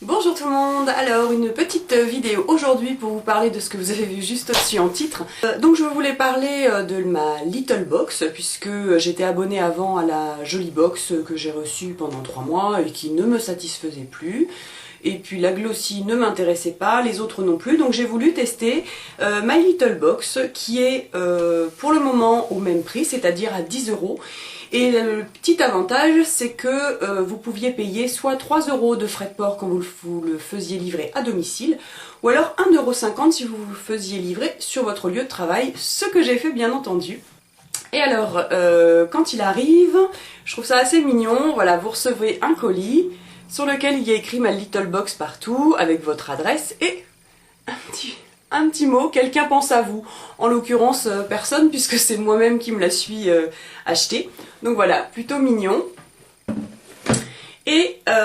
Bonjour tout le monde, alors une petite vidéo aujourd'hui pour vous parler de ce que vous avez vu juste au-dessus en titre. Donc je voulais parler de ma Little Box puisque j'étais abonnée avant à la Jolie Box que j'ai reçue pendant 3 mois et qui ne me satisfaisait plus. Et puis la Glossy ne m'intéressait pas, les autres non plus, donc j'ai voulu tester My Little Box qui est pour le moment au même prix, c'est-à-dire à 10 €. Et le petit avantage, c'est que vous pouviez payer soit 3 € de frais de port quand vous le faisiez livrer à domicile, ou alors 1,50 € si vous le faisiez livrer sur votre lieu de travail, ce que j'ai fait bien entendu. Et alors, quand il arrive, je trouve ça assez mignon, voilà, vous recevez un colis sur lequel il y a écrit My Little Box partout, avec votre adresse, et un petit mot, quelqu'un pense à vous. En l'occurrence, personne, puisque c'est moi-même qui me la suis acheté. Donc voilà, plutôt mignon. Et la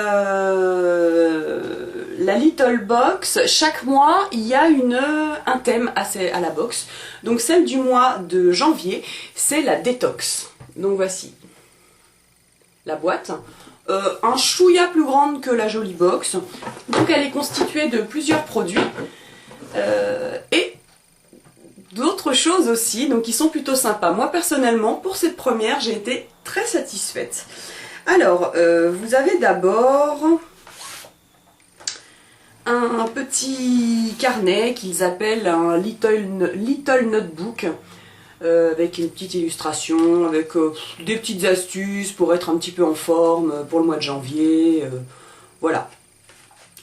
Little Box, chaque mois, il y a un thème à la box. Donc celle du mois de janvier, c'est la détox. Donc voici la boîte. Un chouïa plus grande que la Jolie Box. Donc elle est constituée de plusieurs produits. Et d'autres choses aussi, donc qui sont plutôt sympas. Moi personnellement, pour cette première, j'ai été très satisfaite. Alors, vous avez d'abord un petit carnet qu'ils appellent un Little Notebook, avec une petite illustration, avec des petites astuces pour être un petit peu en forme pour le mois de janvier, voilà.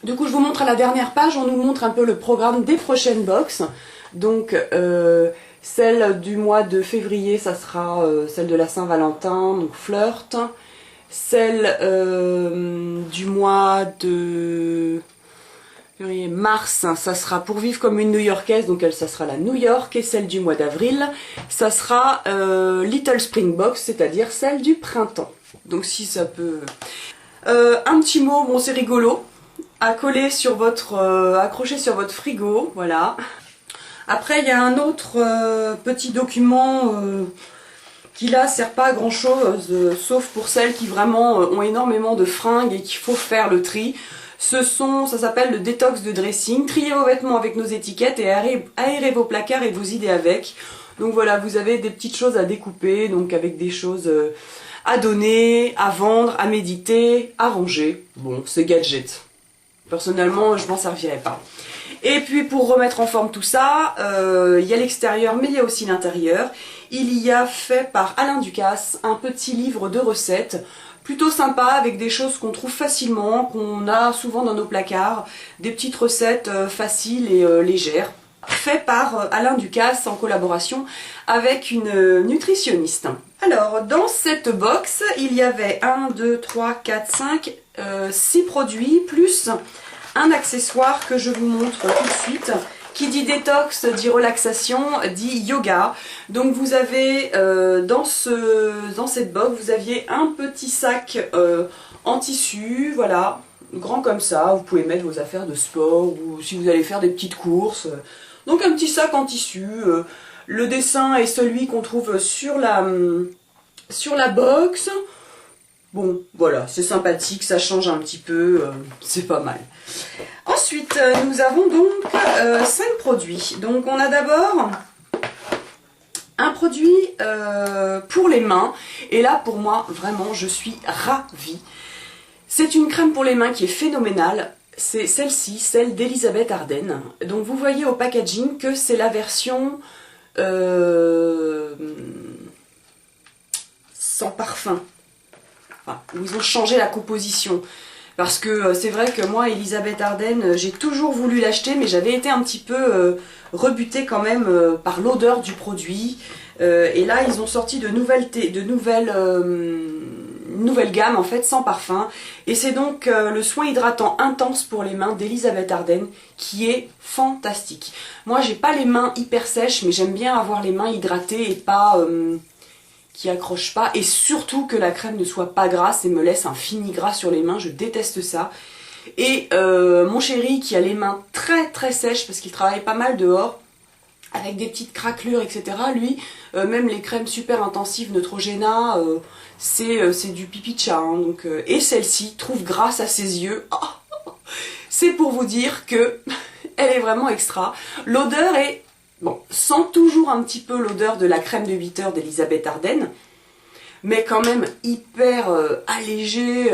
Du coup, je vous montre à la dernière page, on nous montre un peu le programme des prochaines box. Donc, celle du mois de février, ça sera celle de la Saint-Valentin, donc Flirt. Celle du mois de mars, ça sera Pour vivre comme une New-Yorkaise, donc ça sera la New York. Et celle du mois d'avril, ça sera Little Spring Box, c'est-à-dire celle du printemps. Donc si ça peut... un petit mot, bon c'est rigolo, à coller sur votre... accrocher sur votre frigo, voilà. Après il y a un autre petit document qui là sert pas à grand chose, sauf pour celles qui vraiment ont énormément de fringues et qu'il faut faire le tri. Ça s'appelle le détox de dressing. Triez vos vêtements avec nos étiquettes et aérez vos placards et vos idées avec. Donc voilà, vous avez des petites choses à découper, donc avec des choses à donner, à vendre, à méditer, à ranger. Bon, c'est gadget. Personnellement, je m'en servirais pas. Et puis pour remettre en forme tout ça, il y a l'extérieur mais il y a aussi l'intérieur. Il y a fait par Alain Ducasse un petit livre de recettes, plutôt sympa avec des choses qu'on trouve facilement, qu'on a souvent dans nos placards, des petites recettes faciles et légères. Fait par Alain Ducasse en collaboration avec une nutritionniste. Alors dans cette box, il y avait 1, 2, 3, 4, 5, 6 produits plus un accessoire que je vous montre tout de suite. Qui dit détox, dit relaxation, dit yoga. Donc vous avez dans cette box, vous aviez un petit sac en tissu, voilà, grand comme ça. Vous pouvez mettre vos affaires de sport ou si vous allez faire des petites courses. Donc un petit sac en tissu. Le dessin est celui qu'on trouve sur la box. Bon, voilà, c'est sympathique, ça change un petit peu, c'est pas mal. Ensuite, nous avons donc 5 produits. Donc on a d'abord un produit pour les mains. Et là, pour moi, vraiment, je suis ravie. C'est une crème pour les mains qui est phénoménale. C'est celle-ci, celle d'Elisabeth Arden. Donc vous voyez au packaging que c'est la version sans parfum. Enfin, où ils ont changé la composition. Parce que c'est vrai que moi, Elisabeth Arden, j'ai toujours voulu l'acheter, mais j'avais été un petit peu rebutée quand même par l'odeur du produit. Et là, ils ont sorti de nouvelles gammes, en fait, sans parfum. Et c'est donc le soin hydratant intense pour les mains d'Elisabeth Arden, qui est fantastique. Moi, j'ai pas les mains hyper sèches, mais j'aime bien avoir les mains hydratées et pas... qui accroche pas, et surtout que la crème ne soit pas grasse et me laisse un fini gras sur les mains, je déteste ça. Et mon chéri qui a les mains très très sèches parce qu'il travaille pas mal dehors, avec des petites craquelures, etc. Lui, même les crèmes super intensives Neutrogena, c'est du pipi de chat. Hein, donc, et celle-ci trouve grâce à ses yeux. Oh, c'est pour vous dire que elle est vraiment extra. L'odeur est, bon, sent toujours un petit peu l'odeur de la crème de 8 heures d'Elisabeth Arden, mais quand même hyper allégée.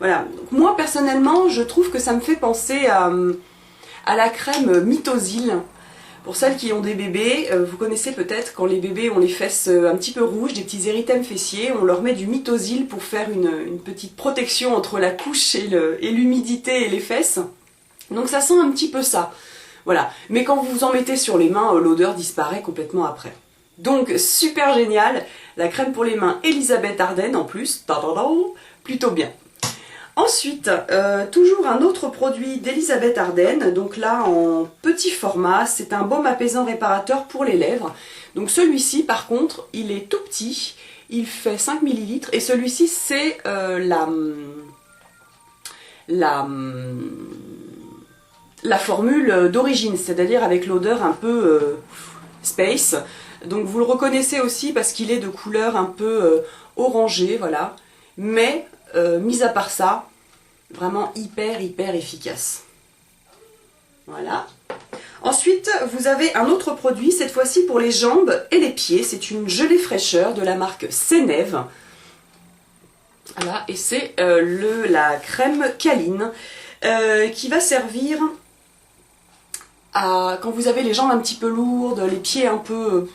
Voilà. Donc, moi personnellement, je trouve que ça me fait penser à la crème Mythosil. Pour celles qui ont des bébés, vous connaissez peut-être quand les bébés ont les fesses un petit peu rouges, des petits érythèmes fessiers, on leur met du Mythosil pour faire une petite protection entre la couche et l'humidité et les fesses. Donc ça sent un petit peu ça. Voilà. Mais quand vous en mettez sur les mains, l'odeur disparaît complètement après. Donc super génial, la crème pour les mains Elisabeth Arden en plus, plutôt bien. Ensuite, toujours un autre produit d'Elisabeth Arden, donc là en petit format, c'est un baume apaisant réparateur pour les lèvres. Donc celui-ci par contre, il est tout petit, il fait 5 ml et celui-ci c'est la formule d'origine, c'est-à-dire avec l'odeur un peu space. Donc vous le reconnaissez aussi parce qu'il est de couleur un peu orangée, voilà. Mais mis à part ça, vraiment hyper efficace. Voilà. Ensuite, vous avez un autre produit, cette fois-ci pour les jambes et les pieds. C'est une gelée fraîcheur de la marque Sénève. Voilà, et c'est la crème Caline qui va servir à quand vous avez les jambes un petit peu lourdes, les pieds un peu...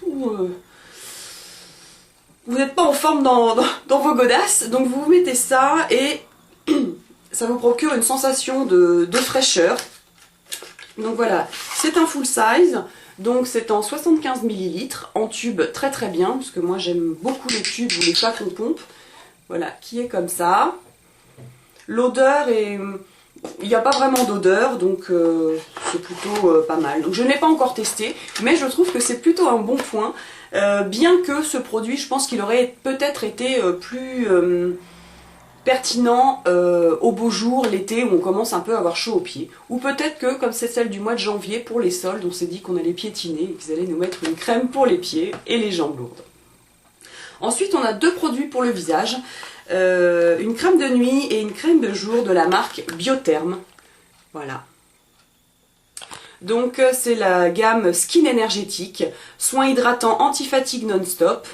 vous n'êtes pas en forme dans vos godasses, donc vous vous mettez ça et ça vous procure une sensation de fraîcheur. Donc voilà, c'est un full size, donc c'est en 75 ml, en tube très bien, parce que moi j'aime beaucoup les tubes ou les packs en pompe. Voilà, qui est comme ça. L'odeur est... Il n'y a pas vraiment d'odeur, donc c'est plutôt pas mal. Donc je ne l'ai pas encore testé, mais je trouve que c'est plutôt un bon point. Bien que ce produit, je pense qu'il aurait peut-être été plus pertinent au beau jour, l'été, où on commence un peu à avoir chaud aux pieds. Ou peut-être que, comme c'est celle du mois de janvier, pour les soldes, on s'est dit qu'on allait piétiner et qu'ils allaient nous mettre une crème pour les pieds et les jambes lourdes. Ensuite, on a deux produits pour le visage. Une crème de nuit et une crème de jour de la marque Biotherm. Voilà. Donc c'est la gamme Skin énergétique, soins hydratants anti-fatigue non-stop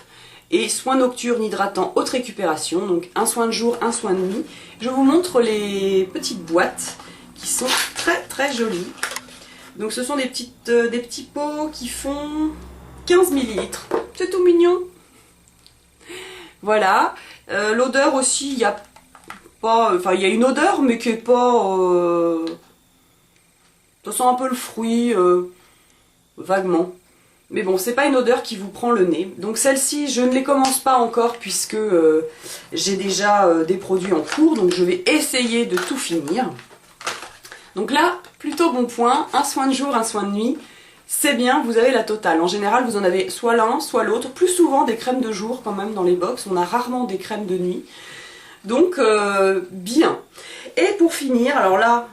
et soins nocturnes hydratants haute récupération. Donc un soin de jour, un soin de nuit. Je vous montre les petites boîtes qui sont très jolies. Donc ce sont des petits pots qui font 15 ml. C'est tout mignon. Voilà. L'odeur aussi, il y a pas, enfin il y a une odeur mais qui est pas, ça sent un peu le fruit, vaguement. Mais bon, c'est pas une odeur qui vous prend le nez. Donc celle-ci, je ne les commence pas encore puisque j'ai déjà des produits en cours, donc je vais essayer de tout finir. Donc là, plutôt bon point, un soin de jour, un soin de nuit. C'est bien, vous avez la totale. En général, vous en avez soit l'un, soit l'autre. Plus souvent des crèmes de jour quand même dans les box. On a rarement des crèmes de nuit. Donc, bien. Et pour finir, alors là,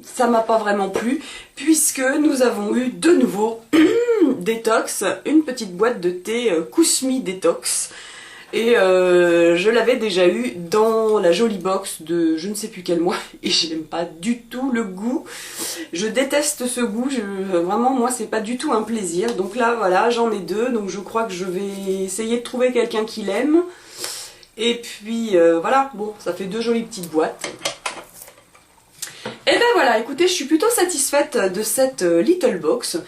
ça m'a pas vraiment plu, puisque nous avons eu de nouveau Détox, une petite boîte de thé Kousmi Détox. Et je l'avais déjà eu dans la jolie box de je ne sais plus quel mois et j'aime pas du tout le goût. Je déteste ce goût, vraiment moi c'est pas du tout un plaisir. Donc là voilà, j'en ai deux, donc je crois que je vais essayer de trouver quelqu'un qui l'aime. Et puis voilà, bon ça fait deux jolies petites boîtes. Et ben voilà, écoutez, je suis plutôt satisfaite de cette little box.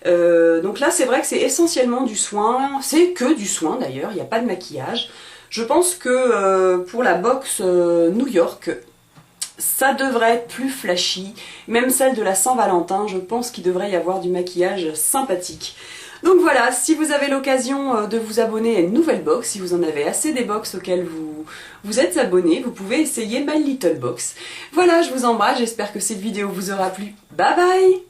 Donc là c'est vrai que c'est essentiellement du soin, c'est que du soin d'ailleurs, il n'y a pas de maquillage. Je pense que pour la box New York, ça devrait être plus flashy. Même celle de la Saint-Valentin, je pense qu'il devrait y avoir du maquillage sympathique. Donc voilà, si vous avez l'occasion de vous abonner à une nouvelle box, si vous en avez assez des box auxquelles vous êtes abonné, vous pouvez essayer My Little Box. Voilà, je vous embrasse, j'espère que cette vidéo vous aura plu. Bye bye!